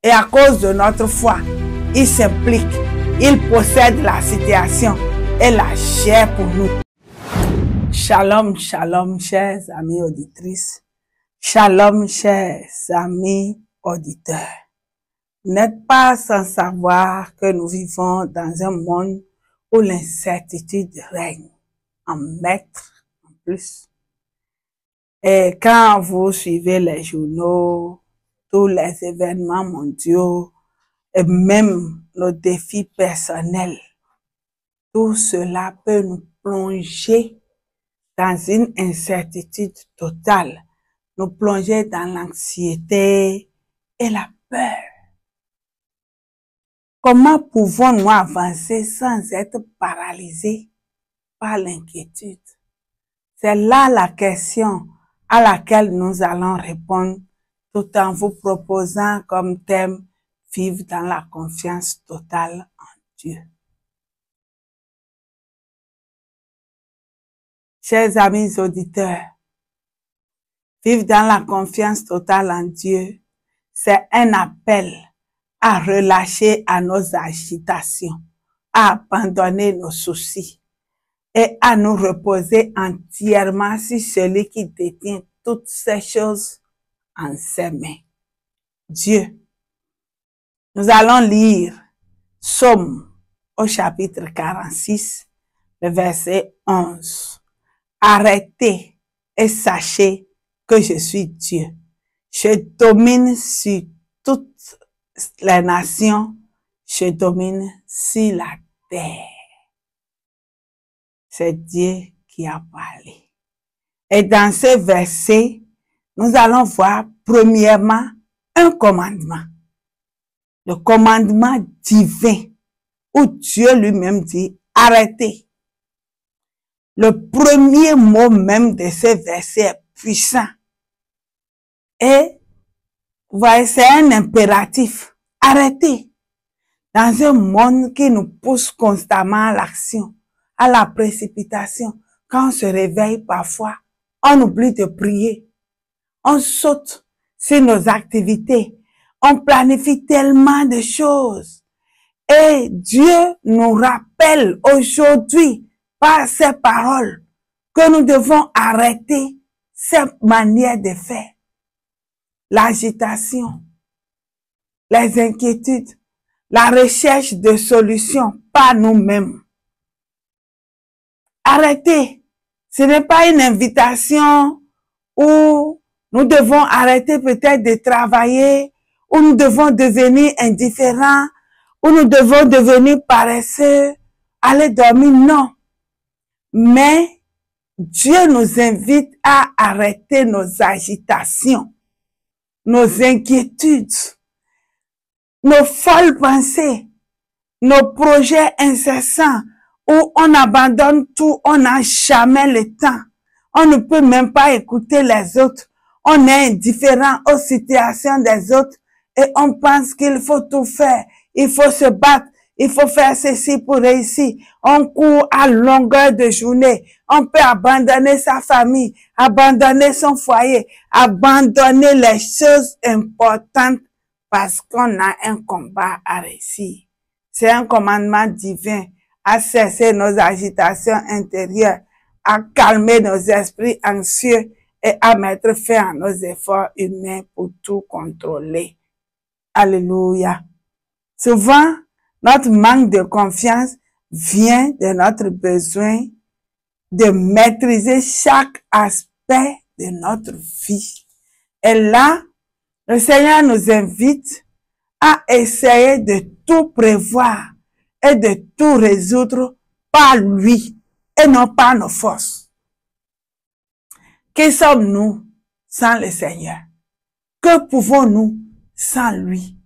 Et à cause de notre foi, il s'implique, il possède la situation et la chair pour nous. Shalom, shalom, chers amis auditrices. Shalom, chers amis auditeurs. Vous n'êtes pas sans savoir que nous vivons dans un monde où l'incertitude règne en maître en plus. Et quand vous suivez les journaux, tous les événements mondiaux et même nos défis personnels, tout cela peut nous plonger dans une incertitude totale, nous plonger dans l'anxiété et la peur. Comment pouvons-nous avancer sans être paralysés par l'inquiétude? C'est là la question à laquelle nous allons répondre tout en vous proposant comme thème « Vivre dans la confiance totale en Dieu ». Chers amis auditeurs, vivre dans la confiance totale en Dieu, c'est un appel à relâcher à nos agitations, à abandonner nos soucis et à nous reposer entièrement sur celui qui détient toutes ces choses en ses mains, Dieu. Nous allons lire Psaume au chapitre 46, le verset 11. Arrêtez et sachez que je suis Dieu. Je domine sur toutes les nations, je domine sur la terre. C'est Dieu qui a parlé. Et dans ce verset, nous allons voir premièrement un commandement. Le commandement divin où Dieu lui-même dit arrêtez. Le premier mot même de ce verset est puissant. Et, vous voyez, c'est un impératif. Arrêtez. Dans un monde qui nous pousse constamment à l'action, à la précipitation, quand on se réveille parfois, on oublie de prier. On saute sur nos activités. On planifie tellement de choses. Et Dieu nous rappelle aujourd'hui, par ces paroles, que nous devons arrêter cette manière de faire. L'agitation, les inquiétudes, la recherche de solutions par nous-mêmes. Arrêtez. Ce n'est pas une invitation où nous devons arrêter peut-être de travailler, où nous devons devenir indifférents, où nous devons devenir paresseux, aller dormir. Non. Mais Dieu nous invite à arrêter nos agitations, nos inquiétudes, nos folles pensées, nos projets incessants où on abandonne tout, on n'a jamais le temps. On ne peut même pas écouter les autres. On est indifférent aux situations des autres et on pense qu'il faut tout faire. Il faut se battre. Il faut faire ceci pour réussir. On court à longueur de journée. On peut abandonner sa famille, abandonner son foyer, abandonner les choses importantes parce qu'on a un combat à réussir. C'est un commandement divin à cesser nos agitations intérieures, à calmer nos esprits anxieux et à mettre fin à nos efforts humains pour tout contrôler. Alléluia. Souvent, notre manque de confiance vient de notre besoin de maîtriser chaque aspect de notre vie. Et là, le Seigneur nous invite à essayer de tout prévoir et de tout résoudre par lui et non par nos forces. Qui sommes-nous sans le Seigneur? Que pouvons-nous sans lui?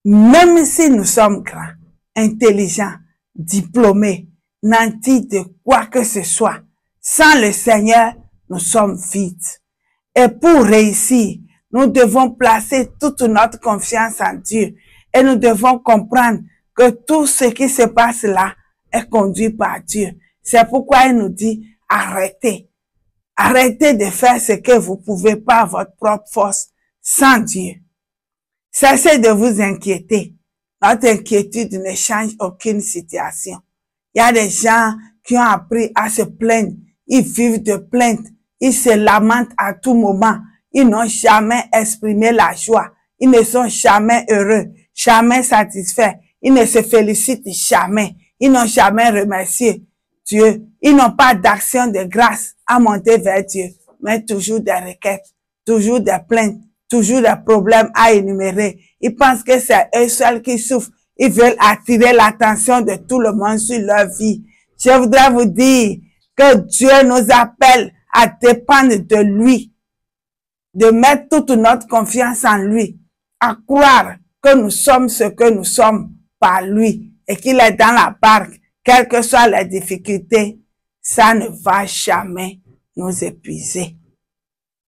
Même si nous sommes grands, intelligents, diplômés, nantis de quoi que ce soit, sans le Seigneur, nous sommes vides. Et pour réussir, nous devons placer toute notre confiance en Dieu. Et nous devons comprendre que tout ce qui se passe là est conduit par Dieu. C'est pourquoi il nous dit, arrêtez. Arrêtez de faire ce que vous pouvez pas à votre propre force sans Dieu. Cessez de vous inquiéter. Notre inquiétude ne change aucune situation. Il y a des gens qui ont appris à se plaindre. Ils vivent de plaintes. Ils se lamentent à tout moment. Ils n'ont jamais exprimé la joie. Ils ne sont jamais heureux, jamais satisfaits. Ils ne se félicitent jamais. Ils n'ont jamais remercié Dieu. Ils n'ont pas d'action de grâce à monter vers Dieu, mais toujours des requêtes, toujours des plaintes, toujours des problèmes à énumérer. Ils pensent que c'est eux seuls qui souffrent. Ils veulent attirer l'attention de tout le monde sur leur vie. Je voudrais vous dire que Dieu nous appelle à dépendre de lui, de mettre toute notre confiance en lui, à croire que nous sommes ce que nous sommes par lui et qu'il est dans la barque, quelles que soient les difficultés, ça ne va jamais nous épuiser.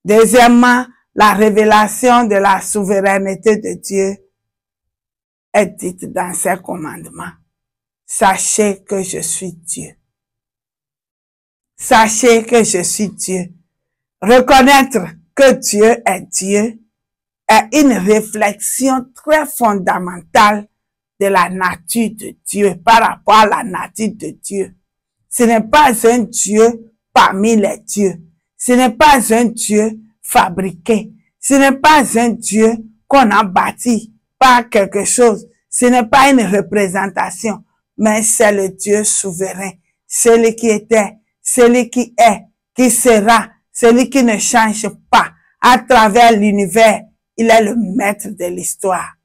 Deuxièmement, la révélation de la souveraineté de Dieu est dite dans ses commandements. Sachez que je suis Dieu. Sachez que je suis Dieu. Reconnaître que Dieu est une réflexion très fondamentale de la nature de Dieu par rapport à la nature de Dieu. Ce n'est pas un Dieu parmi les dieux. Ce n'est pas un Dieu fabriqué. Ce n'est pas un Dieu qu'on a bâti par quelque chose. Ce n'est pas une représentation, mais c'est le Dieu souverain. Celui qui était, celui qui est, qui sera, celui qui ne change pas. À travers l'univers, il est le maître de l'histoire.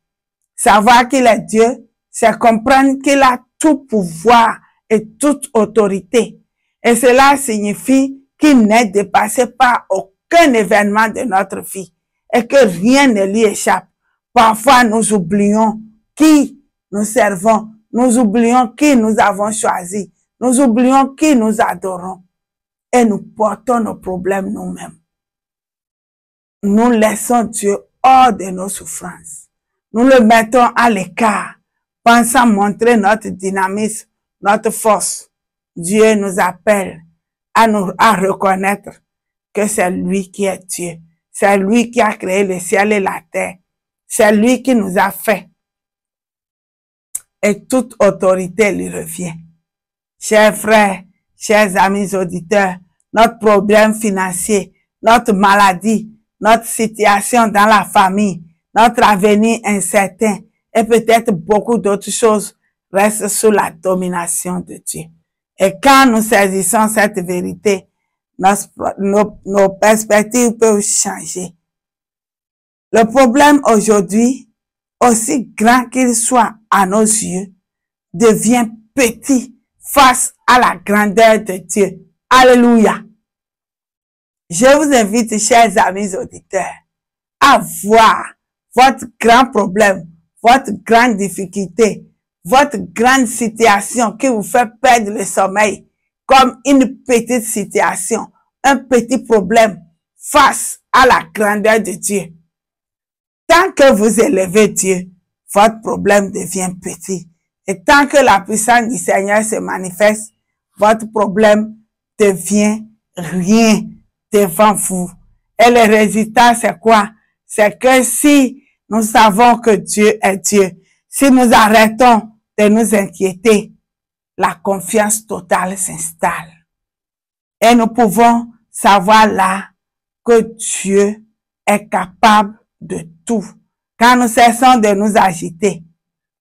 Savoir qu'il est Dieu, c'est comprendre qu'il a tout pouvoir et toute autorité. Et cela signifie qu'il n'est dépassé par aucun événement de notre vie et que rien ne lui échappe. Parfois, nous oublions qui nous servons. Nous oublions qui nous avons choisi. Nous oublions qui nous adorons. Et nous portons nos problèmes nous-mêmes. Nous laissons Dieu hors de nos souffrances. Nous le mettons à l'écart, pensant montrer notre dynamisme, notre force. Dieu nous appelle à reconnaître que c'est lui qui est Dieu. C'est lui qui a créé le ciel et la terre. C'est lui qui nous a fait. Et toute autorité lui revient. Chers frères, chers amis auditeurs, notre problème financier, notre maladie, notre situation dans la famille, notre avenir incertain et peut-être beaucoup d'autres choses restent sous la domination de Dieu. Et quand nous saisissons cette vérité, nos perspectives peuvent changer. Le problème aujourd'hui, aussi grand qu'il soit à nos yeux, devient petit face à la grandeur de Dieu. Alléluia. Je vous invite, chers amis auditeurs, à voir votre grand problème, votre grande difficulté, votre grande situation qui vous fait perdre le sommeil comme une petite situation, un petit problème face à la grandeur de Dieu. Tant que vous élevez Dieu, votre problème devient petit. Et tant que la puissance du Seigneur se manifeste, votre problème devient rien devant vous. Et le résultat, c'est quoi? C'est que si nous savons que Dieu est Dieu, si nous arrêtons de nous inquiéter, la confiance totale s'installe. Et nous pouvons savoir là que Dieu est capable de tout. Quand nous cessons de nous agiter,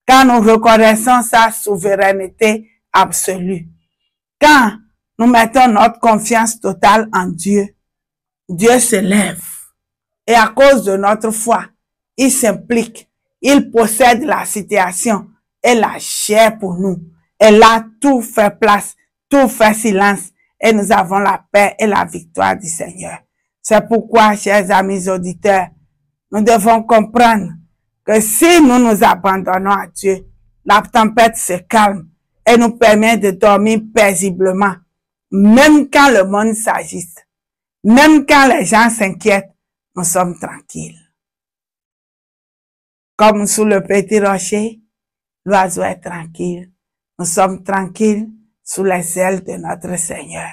quand nous reconnaissons sa souveraineté absolue, quand nous mettons notre confiance totale en Dieu, Dieu se lève. Et à cause de notre foi, il s'implique, il possède la situation et la gère pour nous. Et là, tout fait place, tout fait silence et nous avons la paix et la victoire du Seigneur. C'est pourquoi, chers amis auditeurs, nous devons comprendre que si nous nous abandonnons à Dieu, la tempête se calme et nous permet de dormir paisiblement, même quand le monde s'agite, même quand les gens s'inquiètent, nous sommes tranquilles. Comme sous le petit rocher, l'oiseau est tranquille. Nous sommes tranquilles sous les ailes de notre Seigneur.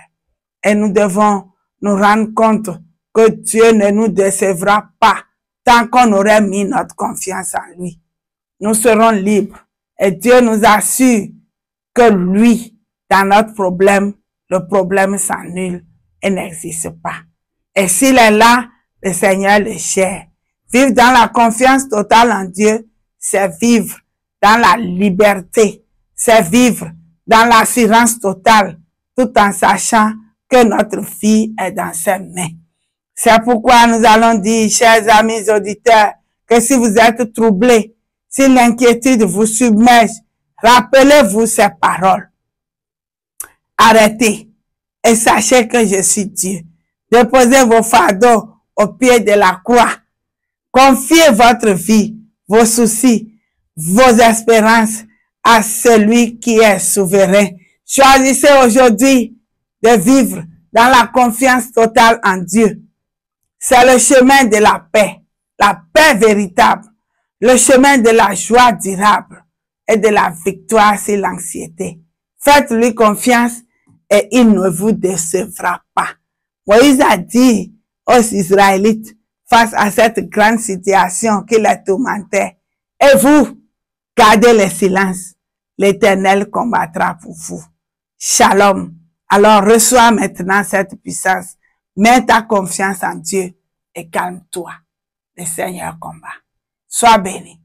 Et nous devons nous rendre compte que Dieu ne nous décevra pas tant qu'on aurait mis notre confiance en lui. Nous serons libres. Et Dieu nous assure que lui, dans notre problème, le problème s'annule et n'existe pas. Et s'il est là, le Seigneur le cherche. Vivre dans la confiance totale en Dieu, c'est vivre dans la liberté. C'est vivre dans l'assurance totale, tout en sachant que notre vie est dans ses mains. C'est pourquoi nous allons dire, chers amis auditeurs, que si vous êtes troublés, si l'inquiétude vous submerge, rappelez-vous ces paroles. Arrêtez et sachez que je suis Dieu. Déposez vos fardeaux au pied de la croix. Confiez votre vie, vos soucis, vos espérances à celui qui est souverain. Choisissez aujourd'hui de vivre dans la confiance totale en Dieu. C'est le chemin de la paix véritable, le chemin de la joie durable et de la victoire sur l'anxiété. Faites-lui confiance et il ne vous décevra pas. Moïse a dit aux Israélites face à cette grande situation qui les tourmentait, et vous, gardez le silence, l'Éternel combattra pour vous. Shalom. Alors reçois maintenant cette puissance, mets ta confiance en Dieu et calme-toi. Le Seigneur combat. Sois béni.